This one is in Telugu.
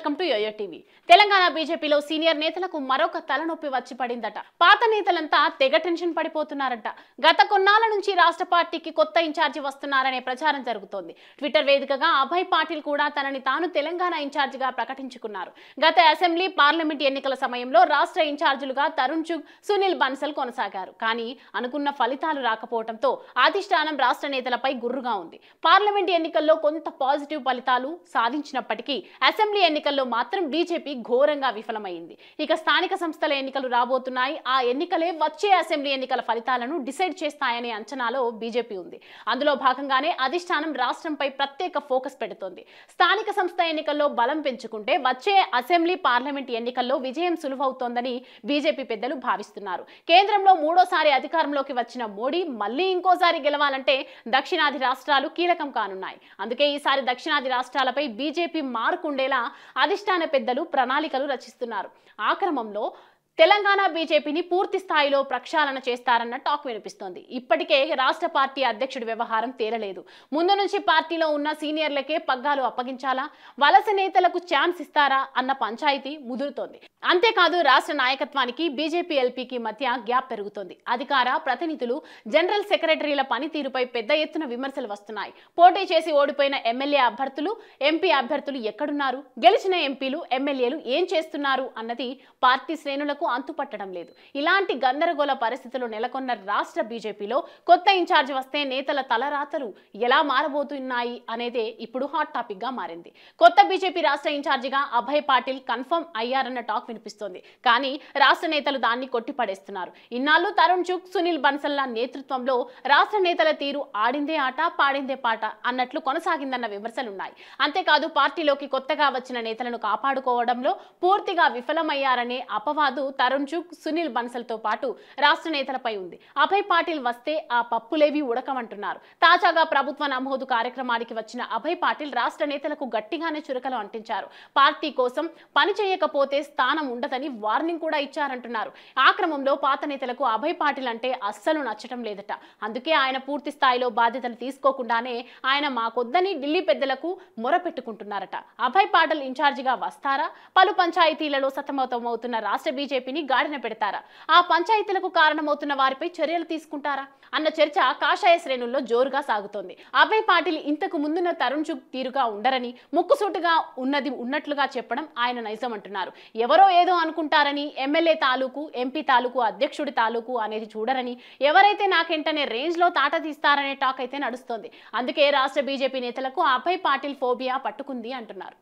Welcome to YoYo TV. Telangana బీజేపీలో సీనియర్ నేతలకు మరొక తలనొప్పి వచ్చి పడిందట. పాత నేతలంతా తెగ టెన్షన్ పడిపోతున్నారంట. గత కొన్నాళ్ల నుంచి రాష్ట్ర పార్టీకి కొత్త ఇన్ఛార్జి వస్తున్నారనే ప్రచారం జరుగుతోంది. ట్విట్టర్ వేదికగా అభయ్ పాటిల్ కూడా తనని తాను తెలంగాణ ఇన్ఛార్జిగా ప్రకటించుకున్నారు. గత అసెంబ్లీ, పార్లమెంట్ ఎన్నికల సమయంలో రాష్ట్ర ఇన్ఛార్జీలుగా తరుణ్ చుగ్, సునీల్ బన్సల్ కొనసాగారు. కానీ అనుకున్న ఫలితాలు రాకపోవడంతో అధిష్టానం రాష్ట్ర నేతలపై గుర్రుగా ఉంది. పార్లమెంట్ ఎన్నికల్లో కొంత పాజిటివ్ ఫలితాలు సాధించినప్పటికీ అసెంబ్లీ ఎన్నికల్లో మాత్రం బీజేపీ ఘోరంగా విఫలమైంది. ఇక స్థానిక సంస్థల ఎన్నికలు రాబోతున్నాయి. ఆ ఎన్నికలే వచ్చే అసెంబ్లీ ఎన్నికల ఫలితాలను డిసైడ్ చేస్తాయనే అంచనాలో బీజేపీ ఉంది. అందులో భాగంగానే అధిష్టానం రాష్ట్రంపై ప్రత్యేక ఫోకస్ పెడుతోంది. స్థానిక సంస్థ ఎన్నికల్లో బలం పెంచుకుంటే వచ్చే అసెంబ్లీ, పార్లమెంట్ ఎన్నికల్లో విజయం సులువవుతోందని బీజేపీ పెద్దలు భావిస్తున్నారు. కేంద్రంలో మూడోసారి అధికారంలోకి వచ్చిన మోడీ మళ్లీ ఇంకోసారి గెలవాలంటే దక్షిణాది రాష్ట్రాలు కీలకం కానున్నాయి. అందుకే ఈసారి దక్షిణాది రాష్ట్రాలపై బీజేపీ మార్కుండేలా అధిష్టాన పెద్దలు ప్రణాళికలు రచిస్తున్నారు. ఆ క్రమంలో తెలంగాణ బీజేపీని పూర్తి స్థాయిలో ప్రక్షాళన చేస్తారన్న టాక్ వినిపిస్తోంది. ఇప్పటికే రాష్ట్ర పార్టీ అధ్యక్షుడి వ్యవహారం తేలలేదు. ముందు నుంచి పార్టీలో ఉన్న సీనియర్లకే పగ్గాలు అప్పగించాలా, వలస నేతలకు ఛాన్స్ ఇస్తారా అన్న పంచాయతీ ముదురుతోంది. అంతేకాదు రాష్ట్ర నాయకత్వానికి బీజేపీ ఎల్పీకి మధ్య గ్యాప్ పెరుగుతోంది. అధికార ప్రతినిధులు, జనరల్ సెక్రటరీల పనితీరుపై పెద్ద ఎత్తున విమర్శలు వస్తున్నాయి. పోటీ చేసి ఓడిపోయిన ఎమ్మెల్యే అభ్యర్థులు, ఎంపీ అభ్యర్థులు ఎక్కడున్నారు, గెలిచిన ఎంపీలు, ఎమ్మెల్యేలు ఏం చేస్తున్నారు అన్నది పార్టీ శ్రేణులకు అంతుపట్టడం లేదు. ఇలాంటి గందరగోళ పరిస్థితులు నెలకొన్న రాష్ట్ర బీజేపీలో కొత్త ఇన్ఛార్జి వస్తే నేతల తలరాతలు ఎలా మారబోతున్నాయి అనేదే ఇప్పుడు హాట్ టాపిక్ గా మారింది. కొత్త బీజేపీ రాష్ట్ర ఇన్ఛార్జిగా అభయ్ పాటిల్ కన్ఫర్మ్ అయ్యారన్న టాక్ వినిపిస్తోంది. కానీ రాష్ట్ర నేతలు దాన్ని కొట్టిపడేస్తున్నారు. ఇన్నాళ్ళు తరుణ్ చుగ్, సునీల్ బన్సల్ల నేతృత్వంలో రాష్ట్ర నేతల తీరు ఆడిందే ఆట, పాడిందే పాట అన్నట్లు కొనసాగిందన్న విమర్శలున్నాయి. అంతేకాదు పార్టీలోకి కొత్తగా వచ్చిన నేతలను కాపాడుకోవడంలో పూర్తిగా విఫలమయ్యారనే అపవాదు తరుణ్ చుగ్, సునీల్ బన్సల్ తో పాటు రాష్ట్ర నేతలపై ఉంది. అభయ్ పాటిల్ వస్తే ఆ పప్పులేవి ఉడకమంటున్నారు. తాజాగా ప్రభుత్వ నమోదు కార్యక్రమానికి వచ్చిన అభయ్ పాటిల్ రాష్ట్ర నేతలకు గట్టిగానే చురకలు అంటించారు. పార్టీ కోసం పని చేయకపోతే స్థానం ఉండదని వార్నింగ్ కూడా ఇచ్చారంటున్నారు. ఆ క్రమంలో పాత నేతలకు అభయ్ పాటిల్ అంటే అస్సలు నచ్చటం లేదట. అందుకే ఆయన పూర్తి స్థాయిలో బాధ్యతలు తీసుకోకుండానే ఆయన మాకొద్దని ఢిల్లీ పెద్దలకు మొరపెట్టుకుంటున్నారట. అభయ్ పాటిల్ ఇన్ఛార్జిగా వస్తారా, పలు పంచాయతీలలో సతమతమవుతున్న రాష్ట్ర బీజేపీని గాడిన పెడతారా, ఆ పంచాయతీలకు కారణమవుతున్న వారిపై చర్యలు తీసుకుంటారా అన్న చర్చ కాషాయ శ్రేణుల్లో జోరుగా సాగుతోంది. అభయ్ పాటిల్ ఇంతకు ముందున్న తరుణ్ చుగ్ తీరుగా ఉండరని, ముక్కుసూటుగా ఉన్నది ఉన్నట్లుగా చెప్పడం ఆయన నైజం అంటున్నారు. ఎవరో ఏదో అనుకుంటారని, ఎమ్మెల్యే తాలూకు, ఎంపీ తాలూకు, అధ్యక్షుడి తాలూకు అనేది చూడరని, ఎవరైతే నాకెంటనే రేంజ్ లో తాట తీస్తారనే టాక్ అయితే నడుస్తోంది. అందుకే రాష్ట్ర బీజేపీ నేతలకు అభయ్ పాటిల్ ఫోబియా పట్టుకుంది అంటున్నారు.